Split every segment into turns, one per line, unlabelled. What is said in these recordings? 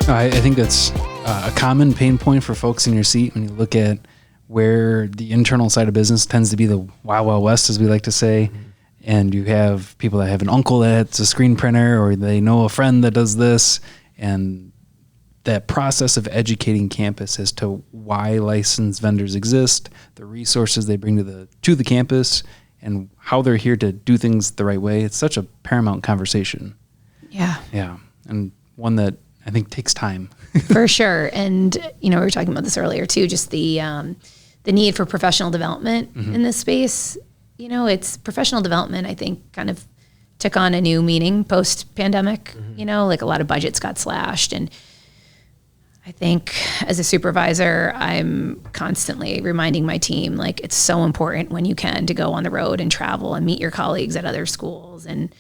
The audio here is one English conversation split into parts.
I think that's a common pain point for folks in your seat when you look at where the internal side of business tends to be the wild, wild west, as we like to say. Mm-hmm. And you have people that have an uncle that's a screen printer, or they know a friend that does this. And that process of educating campus as to why licensed vendors exist, the resources they bring to the campus, and how they're here to do things the right way. It's such a paramount conversation. Yeah. Yeah. And one that I think takes time.
For sure. And, we were talking about this earlier too, just the need for professional development in this space. It's professional development, I think, kind of took on a new meaning post-pandemic. Like a lot of budgets got slashed. And I think as a supervisor, I'm constantly reminding my team, like, it's so important when you can to go on the road and travel and meet your colleagues at other schools and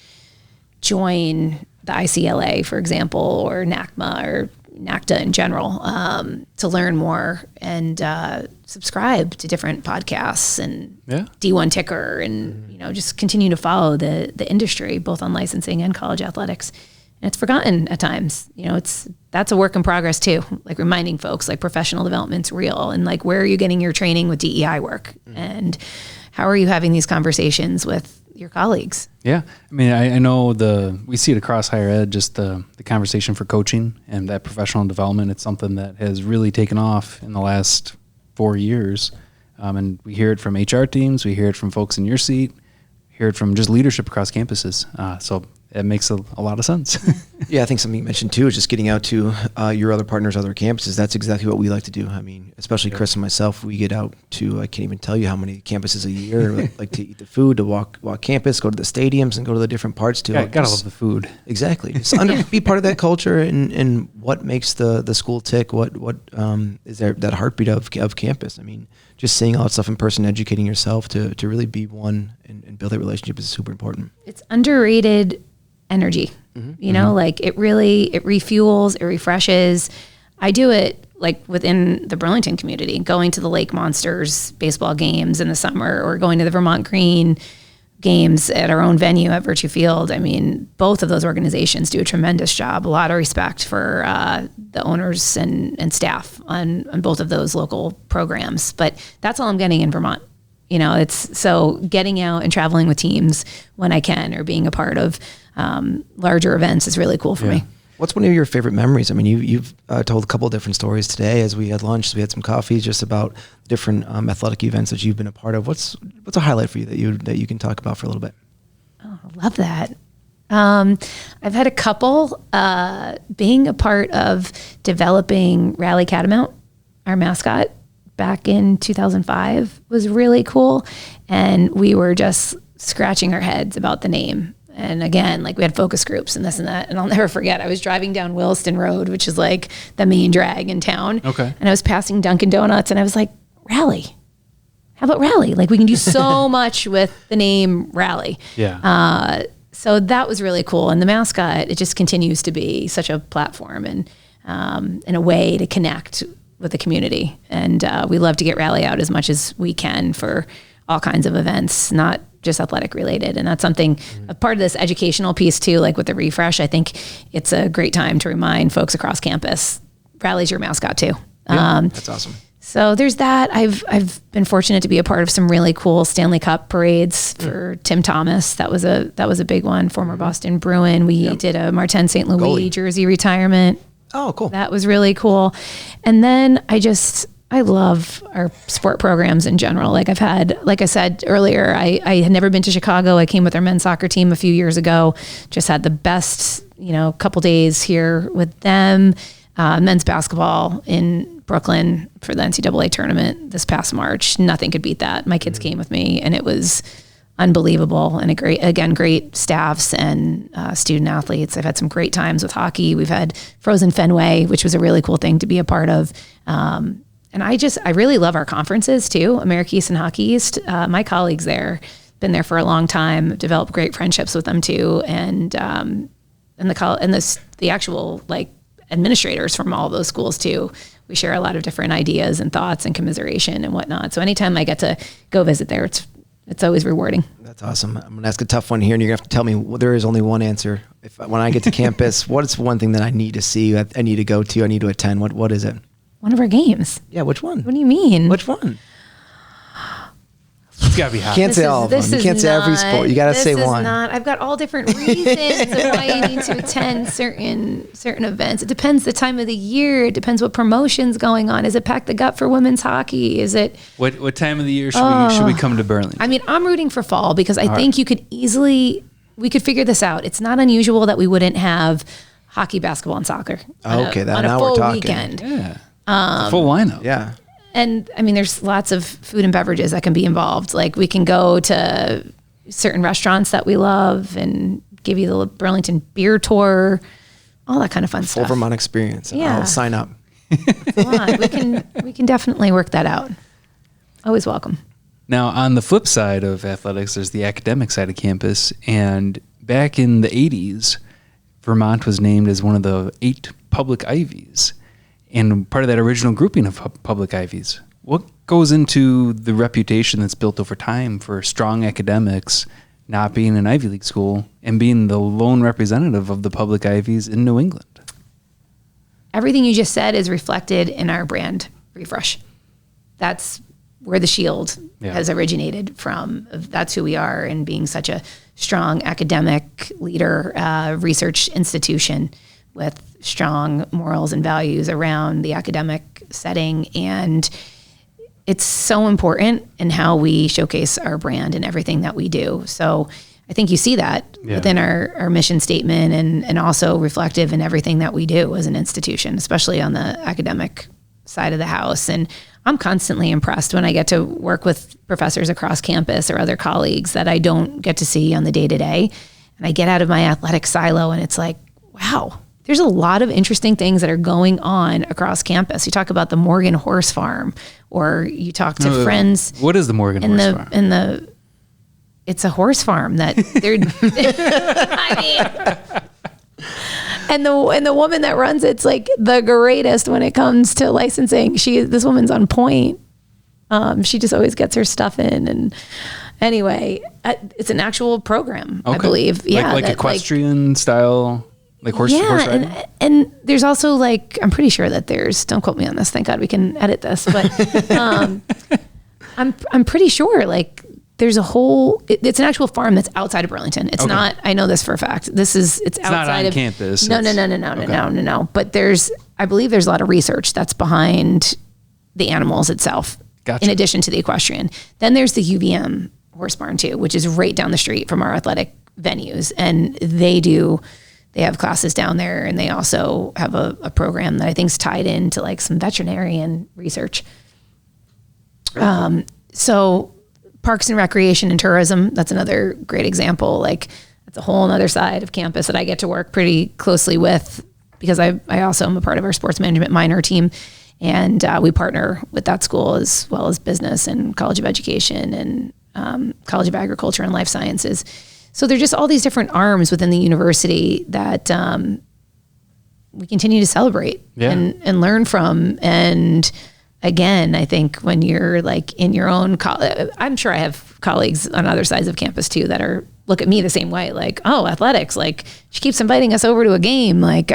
join the ICLA, for example, or NACMA or NACDA in general, to learn more and subscribe to different podcasts and D1 Ticker and, just continue to follow the industry, both on licensing and college athletics. And it's forgotten at times. That's a work in progress too, like reminding folks like professional development's real, and like, where are you getting your training with DEI work? And how are you having these conversations with your colleagues? Yeah.
I mean, I know we see it across higher ed, just the conversation for coaching and that professional development. It's something that has really taken off in the last 4 years. And we hear it from HR teams. We hear it from folks in your seat, hear it from just leadership across campuses. So it makes a lot of sense.
Yeah, I think something you mentioned too is just getting out to your other partners, other campuses. That's exactly what we like to do. I mean, especially Chris and myself, we get out to, I can't even tell you how many campuses a year, like to eat the food, to walk campus, go to the stadiums, and go to the different parts too.
Yeah, gotta love the food.
Exactly. Just be part of that culture and what makes the school tick. What is there, that heartbeat of campus? I mean, just seeing all that stuff in person, educating yourself to really be one and build that relationship is super important.
It's underrated energy. Like it refuels, it refreshes. I do it like within the Burlington community, going to the Lake Monsters baseball games in the summer, or going to the Vermont Green games at our own venue at Virtue Field. I mean, both of those organizations do a tremendous job. A lot of respect for the owners and staff on both of those local programs. But that's all I'm getting in Vermont. It's so getting out and traveling with teams when I can, or being a part of larger events is really cool for me.
What's one of your favorite memories? I mean, you've told a couple of different stories today as we had lunch. So we had some coffee, just about different athletic events that you've been a part of. What's a highlight for you that you can talk about for a little bit?
Oh, I love that. I've had a couple. Being a part of developing Rally Catamount, our mascot, back in 2005 was really cool. And we were just scratching our heads about the name. And again, like, we had focus groups and this and that. And I'll never forget, I was driving down Williston Road, which is like the main drag in town. Okay. And I was passing Dunkin' Donuts and I was like, Rally. How about Rally? Like, we can do so much with the name Rally. Yeah. So that was really cool. And the mascot, it just continues to be such a platform and a way to connect with the community. And we love to get Rally out as much as we can for all kinds of events, not just athletic related. And that's something, a part of this educational piece too, like with the refresh, I think it's a great time to remind folks across campus, Rally's your mascot too.
Yeah, that's awesome.
So there's that. I've been fortunate to be a part of some really cool Stanley Cup parades for Tim Thomas. That was a big one. Former Boston Bruin. We did a Martin St. Louis jersey retirement.
Oh, cool.
That was really cool. And then I love our sport programs in general. Like, I've had, like I said earlier, I had never been to Chicago. I came with our men's soccer team a few years ago. Just had the best, couple days here with them. Men's basketball in Brooklyn for the NCAA tournament this past March. Nothing could beat that. My kids came with me and it was unbelievable, and great staffs and student athletes. I've had some great times with hockey. We've had Frozen Fenway, which was a really cool thing to be a part of. And I really love our conferences too, America East and Hockey East. My colleagues there, been there for a long time, developed great friendships with them too. And the actual like administrators from all of those schools too. We share a lot of different ideas and thoughts and commiseration and whatnot. So anytime I get to go visit there, it's always rewarding.
That's awesome. I'm going to ask a tough one here, and you're going to have to tell me, there is only one answer. When I get to campus, what is one thing that I need to see, I need to go to, I need to attend? What is it?
One of our games.
Yeah, which one?
What do you mean?
Which one?
It's got to be hot.
You can't say all of them. You can't say every sport. You got to say one.
I've got all different reasons of why you need to attend certain events. It depends the time of the year. It depends what promotion's going on. Is it Pack the Gut for women's hockey? Is it
what time of the year should we come to Burlington?
I mean, I'm rooting for fall because I think we could figure this out. It's not unusual that we wouldn't have hockey, basketball, and soccer on a full weekend.
Yeah, a full lineup.
Yeah.
And I mean, there's lots of food and beverages that can be involved. Like we can go to certain restaurants that we love and give you the Burlington beer tour, all that kind of fun stuff.
Full Vermont experience.
Yeah.
I'll sign up.
We can definitely work that out. Always welcome.
Now, on the flip side of athletics, there's the academic side of campus. And back in the 80s, Vermont was named as one of the 8 public Ivies. And part of that original grouping of public Ivies. What goes into the reputation that's built over time for strong academics not being an Ivy League school and being the lone representative of the public Ivies in New England?
Everything you just said is reflected in our brand refresh. That's where the shield has originated from. That's who we are, and being such a strong academic leader, research institution with strong morals and values around the academic setting. And it's so important in how we showcase our brand and everything that we do. So I think you see that within our mission statement and also reflective in everything that we do as an institution, especially on the academic side of the house. And I'm constantly impressed when I get to work with professors across campus or other colleagues that I don't get to see on the day-to-day. And I get out of my athletic silo and it's like, wow, there's a lot of interesting things that are going on across campus. You talk about the Morgan Horse Farm, or you talk to friends.
What is the Morgan Horse Farm?
It's a horse farm that they're, I mean, and the woman that runs it's like the greatest when it comes to licensing. This woman's on point. She just always gets her stuff in. And anyway, it's an actual program, I believe. Yeah.
Like equestrian style. Like horse riding?
And there's also like, I'm pretty sure that don't quote me on this, thank God we can edit this, but I'm pretty sure like there's it's an actual farm that's outside of Burlington. It's not, I know this for a fact. It's outside
not on
of
campus.
No. But I believe there's a lot of research that's behind the animals itself.
Gotcha.
In addition to the equestrian. Then there's the UVM horse barn too, which is right down the street from our athletic venues. And they have classes down there, and they also have a program that I think is tied into like some veterinarian research. So parks and recreation and tourism, that's another great example. Like that's a whole other side of campus that I get to work pretty closely with, because I also am a part of our sports management minor team. And we partner with that school as well as business and college of education and college of agriculture and life sciences. So there's just all these different arms within the university that we continue to celebrate and learn from. And again, I think when you're like in your own I'm sure I have colleagues on other sides of campus too that look at me the same way, like, oh, athletics, like she keeps inviting us over to a game. Like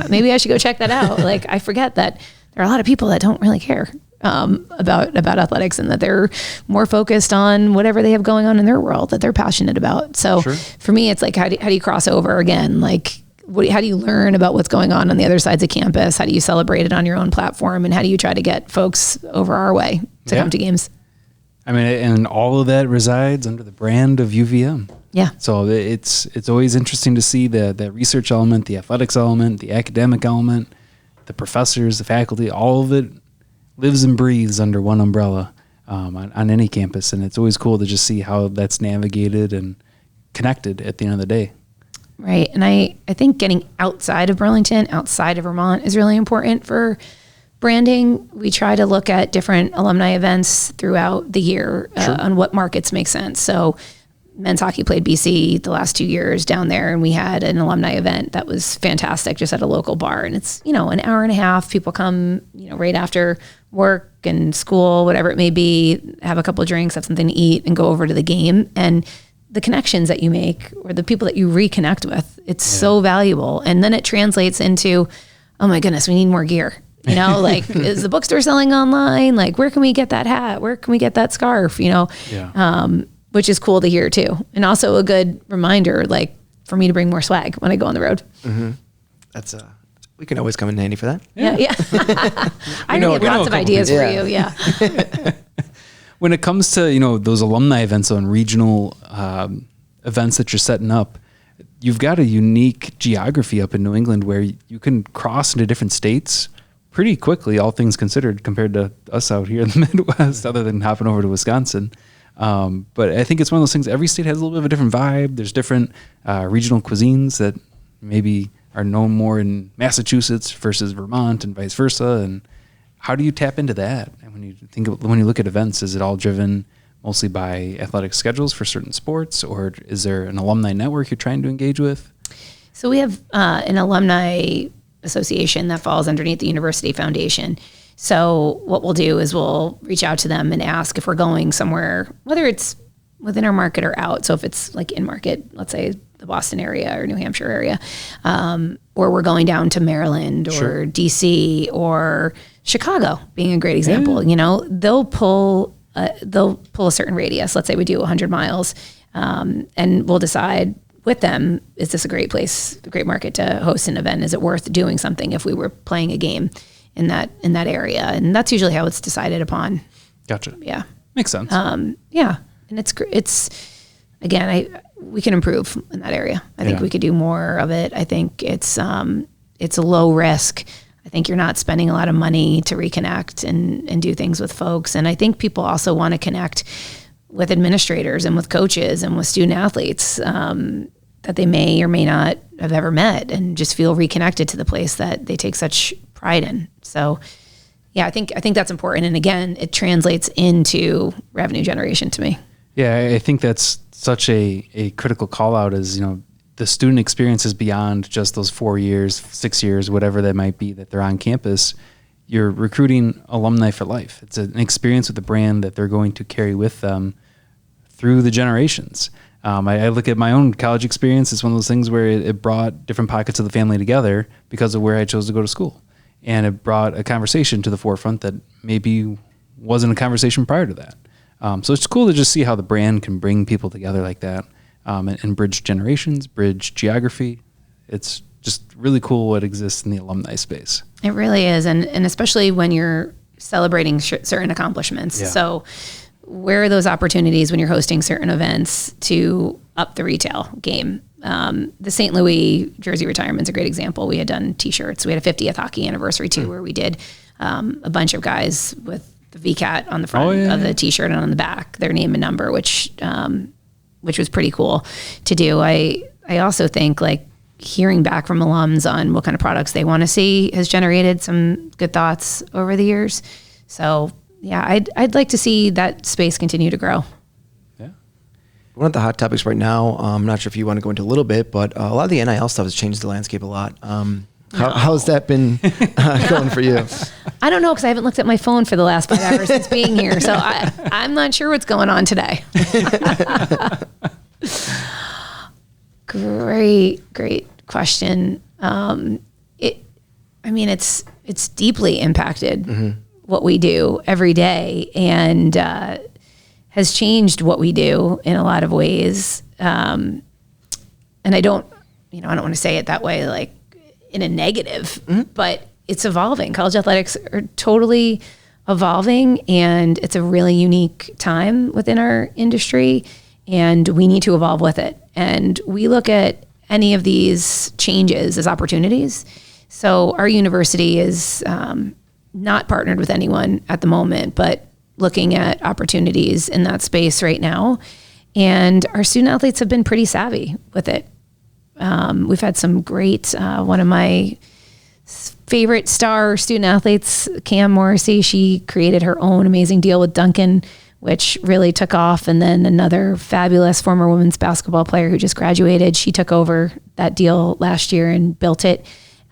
maybe I should go check that out. Like I forget that there are a lot of people that don't really care about athletics, and that they're more focused on whatever they have going on in their world that they're passionate about. So for me, it's like, how do you cross over again? Like, how do you learn about what's going on the other sides of campus? How do you celebrate it on your own platform? And how do you try to get folks over our way to come to games?
I mean, and all of that resides under the brand of UVM.
Yeah.
So it's always interesting to see the research element, the athletics element, the academic element, the professors, the faculty, all of it lives and breathes under one umbrella on any campus. And it's always cool to just see how that's navigated and connected at the end of the day.
Right. And I think getting outside of Burlington, outside of Vermont is really important for branding. We try to look at different alumni events throughout the year on what markets make sense. So men's hockey played BC the last 2 years down there, and we had an alumni event that was fantastic just at a local bar. And it's, an hour and a half. People come, right after work, and school, whatever it may be, have a couple of drinks, have something to eat, and go over to the game. And the connections that you make or the people that you reconnect with, it's so valuable. And then it translates into, oh my goodness, we need more gear. You know, like, is the bookstore selling online? Like, where can we get that hat? Where can we get that scarf? You know, which is cool to hear too. And also a good reminder, like, for me to bring more swag when I go on the road.
Mm-hmm. That's we can always come in handy for that.
Yeah. I have lots of ideas for you. Yeah.
When it comes to, you know, those alumni events and regional events that you're setting up, you've got a unique geography up in New England where you can cross into different states pretty quickly, all things considered, compared to us out here in the Midwest, other than hopping over to Wisconsin. But I think it's one of those things, every state has a little bit of a different vibe. There's different regional cuisines that maybe are known more in Massachusetts versus Vermont and vice versa. And how do you tap into that? And when you look at events, is it all driven mostly by athletic schedules for certain sports, or is there an alumni network you're trying to engage with?
So we have an alumni association that falls underneath the University Foundation. So what we'll do is we'll reach out to them and ask if we're going somewhere, whether it's within our market or out. So if it's like in market, let's say the Boston area or New Hampshire area, or we're going down to Maryland or DC or Chicago being a great example. You know, they'll pull a certain radius. Let's say we do 100 miles, and we'll decide with them, is this a great place, a great market to host an event? Is it worth doing something if we were playing a game in that area? And that's usually how it's decided upon.
Gotcha.
Yeah.
Makes sense.
Yeah. And it's again, we can improve in that area. I think we could do more of it. I think it's a low risk. I think you're not spending a lot of money to reconnect and do things with folks. And I think people also want to connect with administrators and with coaches and with student athletes that they may or may not have ever met, and just feel reconnected to the place that they take such pride in. So yeah, I think that's important. And again, it translates into revenue generation to me.
Yeah, I think that's such a critical call out is, you know, the student experience is beyond just those 4 years, 6 years, whatever that might be that they're on campus. You're recruiting alumni for life. It's an experience with the brand that they're going to carry with them through the generations. I look at my own college experience. It's one of those things where it brought different pockets of the family together because of where I chose to go to school. And it brought a conversation to the forefront that maybe wasn't a conversation prior to that. So it's cool to just see how the brand can bring people together like that, and bridge generations, bridge geography. It's just really cool what exists in the alumni space.
It really is. And especially when you're celebrating certain accomplishments.
Yeah.
So where are those opportunities when you're hosting certain events to up the retail game? The St. Louis jersey retirement is a great example. We had done t-shirts. We had a 50th hockey anniversary too, where we did a bunch of guys with the VCAT on the front of the t-shirt and on the back, their name and number, which was pretty cool to do. I also think, like, hearing back from alums on what kind of products they want to see has generated some good thoughts over the years. So yeah, I'd like to see that space continue to grow.
Yeah.
One of the hot topics right now, I'm not sure if you want to go into a little bit, but a lot of the NIL stuff has changed the landscape a lot. How's that been going for you?
I don't know, because I haven't looked at my phone for the last 5 hours since being here. So I'm not sure what's going on today. Great question. It's deeply impacted what we do every day, and has changed what we do in a lot of ways. And I don't want to say it that way, like in a negative, but it's evolving. College athletics are totally evolving, and it's a really unique time within our industry, and we need to evolve with it. And we look at any of these changes as opportunities. So our university is not partnered with anyone at the moment, but looking at opportunities in that space right now. And our student athletes have been pretty savvy with it. We've had some great, one of my favorite star student athletes, Cam Morrissey, she created her own amazing deal with Duncan, which really took off. And then another fabulous former women's basketball player who just graduated, she took over that deal last year and built it.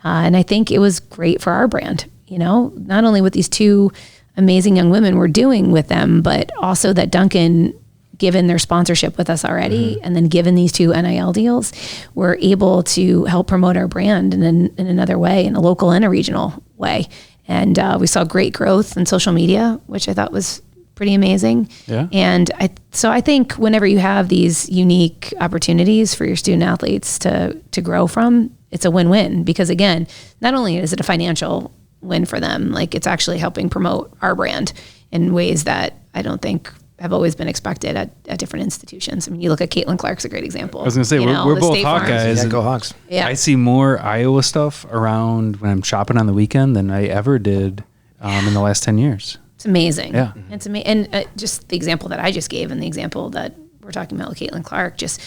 And I think it was great for our brand, not only with these two amazing young women were doing with them, but also that Duncan, given their sponsorship with us already, and then given these 2 NIL deals, we're able to help promote our brand in another way, in a local and a regional way. And we saw great growth in social media, which I thought was pretty amazing.
Yeah.
And I think whenever you have these unique opportunities for your student athletes to grow from, it's a win-win, because again, not only is it a financial win for them, like it's actually helping promote our brand in ways that I don't think have always been expected at different institutions. I mean, you look at Caitlin Clark's a great example.
I was going to say, we're both Hawkeyes.
Yeah, go Hawks.
Yeah.
I see more Iowa stuff around when I'm shopping on the weekend than I ever did in the last 10 years.
It's amazing.
Yeah.
It's amazing. And just the example that I just gave and the example that we're talking about with Caitlin Clark, just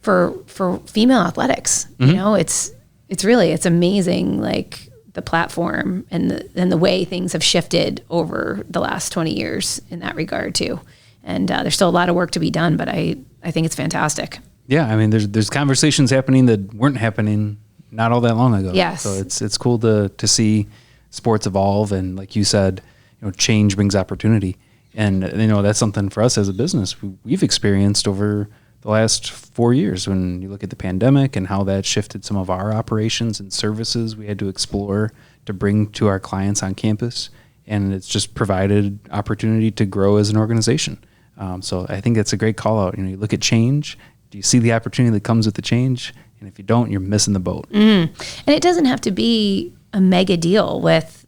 for female athletics, you know, it's amazing, like the platform and the way things have shifted over the last 20 years in that regard too. And there's still a lot of work to be done, but I think it's fantastic.
Yeah, I mean, there's conversations happening that weren't happening not all that long ago.
Yes.
So it's cool to see sports evolve, and like you said, change brings opportunity, and that's something for us as a business we've experienced over the last 4 years. When you look at the pandemic and how that shifted some of our operations and services we had to explore to bring to our clients on campus, and it's just provided opportunity to grow as an organization. So I think that's a great call out. You look at change. Do you see the opportunity that comes with the change? And if you don't, you're missing the boat.
And it doesn't have to be a mega deal with,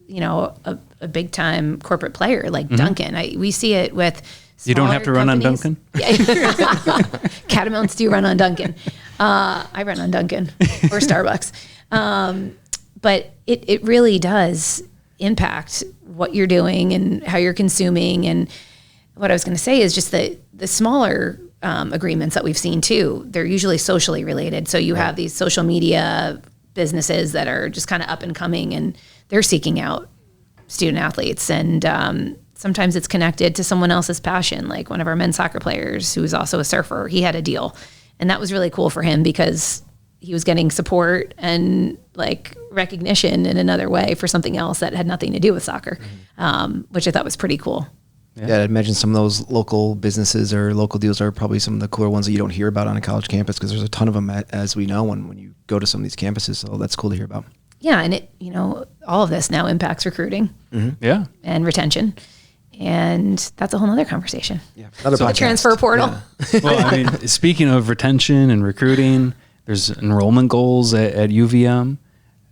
a big time corporate player like Duncan. We see it with
you don't have to run on Duncan?
Catamounts do run on Duncan. I run on Duncan or Starbucks. But it really does impact what you're doing and how you're consuming. And what I was going to say is just the smaller agreements that we've seen too, they're usually socially related. So you have these social media businesses that are just kind of up and coming, and they're seeking out student athletes. And sometimes it's connected to someone else's passion. Like one of our men's soccer players who was also a surfer, he had a deal. And that was really cool for him because he was getting support and like recognition in another way for something else that had nothing to do with soccer, which I thought was pretty cool.
Yeah, I'd imagine some of those local businesses or local deals are probably some of the cooler ones that you don't hear about on a college campus, because there's a ton of them, as we know, when you go to some of these campuses. So that's cool to hear about.
Yeah, and it, all of this now impacts recruiting and retention. And that's a whole other conversation.
Yeah,
the transfer portal.
Yeah. Well, I mean, speaking of retention and recruiting, there's enrollment goals at UVM.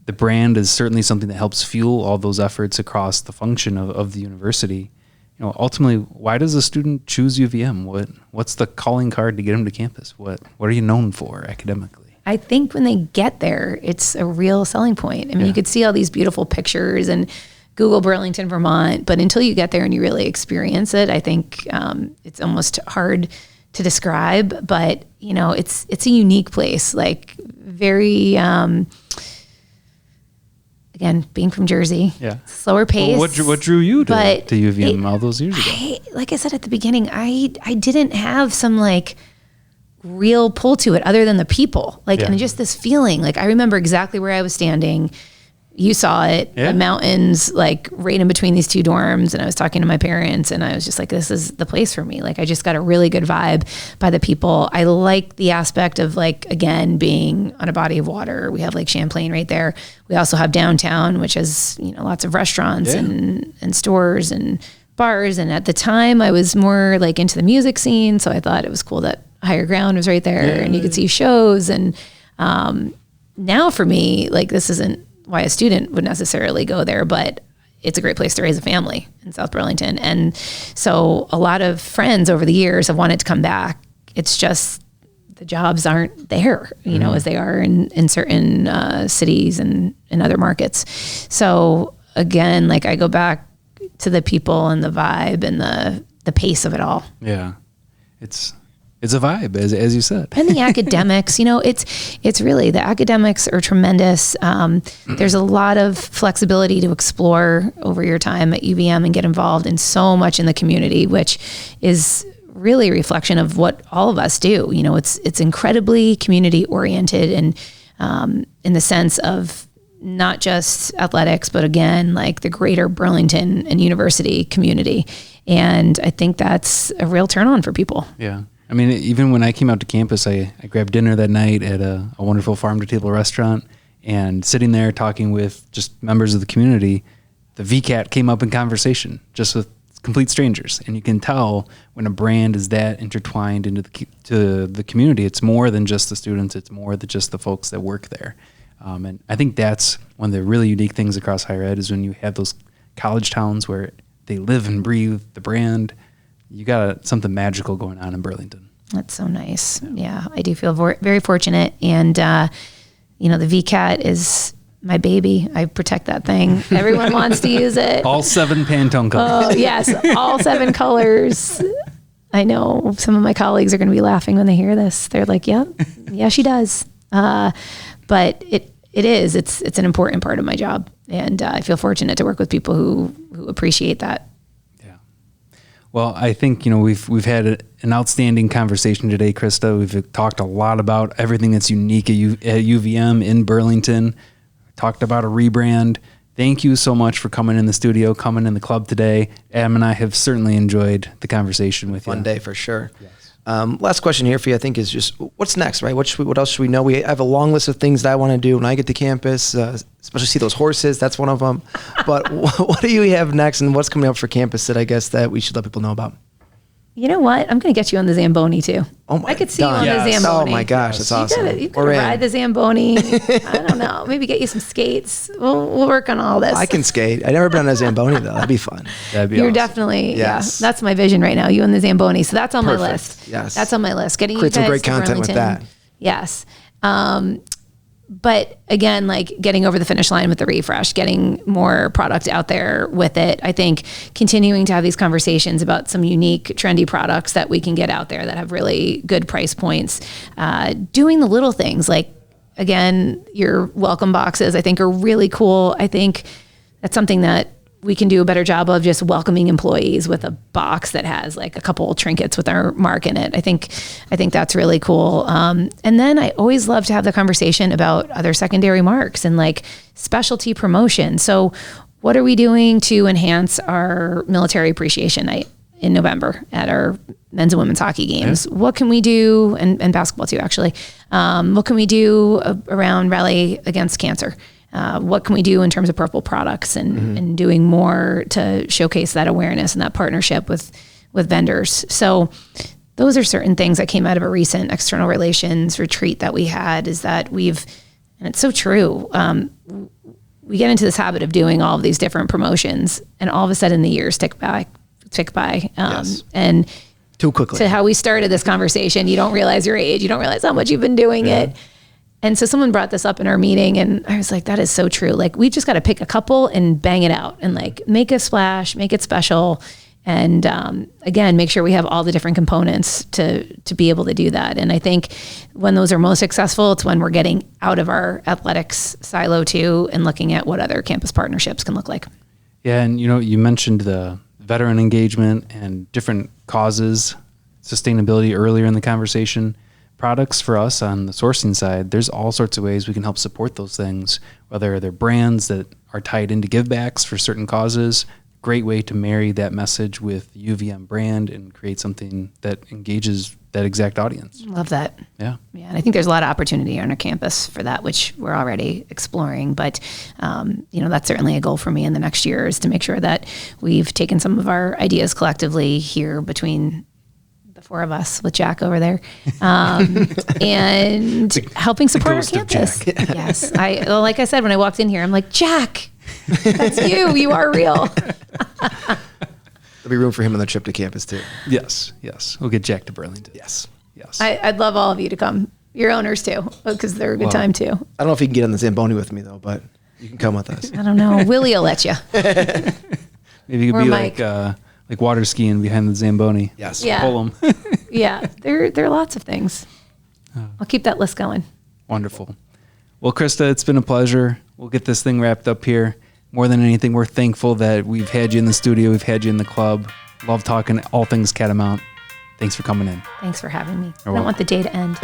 The brand is certainly something that helps fuel all those efforts across the function of the university. Ultimately, why does a student choose UVM? What's the calling card to get them to campus? What are you known for academically?
I think when they get there, it's a real selling point. I mean, you could see all these beautiful pictures and Google Burlington, Vermont, but until you get there and you really experience it, I think it's almost hard to describe. But it's a unique place, like very. Again, being from Jersey, slower pace.
Well, what drew you to UVM all those years ago?
Like I said at the beginning, I didn't have some like real pull to it other than the people, and just this feeling. Like I remember exactly where I was standing. You saw it, the mountains, like right in between these two dorms. And I was talking to my parents and I was just like, this is the place for me. Like I just got a really good vibe by the people. I like the aspect of like, again, being on a body of water. We have Lake Champlain right there. We also have downtown, which has, lots of restaurants and stores and bars. And at the time I was more like into the music scene. So I thought it was cool that Higher Ground was right there and you could see shows. And now for me, like this isn't why a student would necessarily go there, but it's a great place to raise a family in South Burlington. And so a lot of friends over the years have wanted to come back. It's just the jobs aren't there, as they are in certain cities and in other markets. So again, like I go back to the people and the vibe and the pace of it all.
Yeah. It's a vibe, as you said.
And the academics, it's really, the academics are tremendous. There's a lot of flexibility to explore over your time at UVM and get involved in so much in the community, which is really a reflection of what all of us do. It's incredibly community oriented and in the sense of not just athletics, but again, like the greater Burlington and university community. And I think that's a real turn on for people.
Yeah. I mean, even when I came out to campus, I grabbed dinner that night at a wonderful farm-to-table restaurant, and sitting there talking with just members of the community, the VCAT came up in conversation just with complete strangers. And you can tell when a brand is that intertwined into the community, it's more than just the students, it's more than just the folks that work there. And I think that's one of the really unique things across higher ed is when you have those college towns where they live and breathe the brand. You got something magical going on in Burlington.
That's so nice. Yeah, I do feel very fortunate. And, the VCAT is my baby. I protect that thing. Everyone wants to use it.
All 7 Pantone colors.
Oh, yes. All 7 colors. I know some of my colleagues are going to be laughing when they hear this. They're like, yep, yeah, she does. But it's an important part of my job. And I feel fortunate to work with people who appreciate that.
Yeah. Well, I think, we've had an outstanding conversation today, Krista. We've talked a lot about everything that's unique at UVM in Burlington. Talked about a rebrand. Thank you so much for coming in the studio, coming in the club today. Adam and I have certainly enjoyed the conversation with you.
Fun day for sure. Yes. Last question here for you, I think, is just what's next, right? What else should we know? We have a long list of things that I want to do when I get to campus, especially see those horses. That's one of them. But what do you have next, and what's coming up for campus that I guess that we should let people know about?
You know what? I'm going to get you on the Zamboni too.
Oh my!
I could see you on the Zamboni.
Oh my gosh, that's awesome.
You gotta ride the Zamboni. I don't know. Maybe get you some skates. We'll work on all this.
I can skate. I've never been on a Zamboni though. That'd be fun.
That'd be
You're
awesome.
Definitely, yes. Yeah. That's my vision right now. You and the Zamboni. So that's on my list.
Yes.
That's on my list. Getting
create
you guys
some great
to
content with
Burlington.
that.
Yes. But again, like getting over the finish line with the refresh, getting more product out there with it. I think continuing to have these conversations about some unique, trendy products that we can get out there that have really good price points. Doing the little things like, again, your welcome boxes, I think are really cool. I think that's something that we can do a better job of, just welcoming employees with a box that has like a couple trinkets with our mark in it. I think that's really cool. And then I always love to have the conversation about other secondary marks and like specialty promotion. So what are we doing to enhance our military appreciation night in November at our men's and women's hockey games? Yeah. What can we do, and basketball too, actually. What can we do around Rally Against Cancer? What can we do in terms of purple products and doing more to showcase that awareness and that partnership with vendors? So those are certain things that came out of a recent external relations retreat that we had, is that and it's so true. We get into this habit of doing all of these different promotions, and all of a sudden the years tick by.
Yes.
And
too quickly.
To how we started this conversation, you don't realize your age. You don't realize how much you've been doing it. And so someone brought this up in our meeting, and I was like, that is so true. Like, we just got to pick a couple and bang it out and like make a splash, make it special. And again, make sure we have all the different components to be able to do that. And I think when those are most successful, it's when we're getting out of our athletics silo too and looking at what other campus partnerships can look like.
Yeah. And you mentioned the veteran engagement and different causes, sustainability earlier in the conversation. Products for us on the sourcing side, there's all sorts of ways we can help support those things, whether they're brands that are tied into givebacks for certain causes. Great way to marry that message with the UVM brand and create something that engages that exact audience.
Love that.
Yeah.
Yeah. And I think there's a lot of opportunity on our campus for that, which we're already exploring. But, that's certainly a goal for me in the next year, is to make sure that we've taken some of our ideas collectively here between the 4 of us with Jack over there, and helping support our campus. Yes. Like I said, when I walked in here, I'm like, Jack, that's you. You are real.
There'll be room for him on the trip to campus too.
Yes. We'll get Jack to Burlington.
Yes.
I'd love all of you to come. Your owners too, because they're a good time too.
I don't know if you can get on the Zamboni with me though, but you can come with us.
I don't know. Willie will let you.
Maybe you could be Mike. Like water skiing behind the Zamboni.
Yes.
Yeah.
Pull them.
Yeah. There are lots of things. I'll keep that list going.
Wonderful. Well, Krista, it's been a pleasure. We'll get this thing wrapped up here. More than anything, we're thankful that we've had you in the studio. We've had you in the club. Love talking all things Catamount. Thanks for coming in.
Thanks for having me.
You're
I don't want the day to end.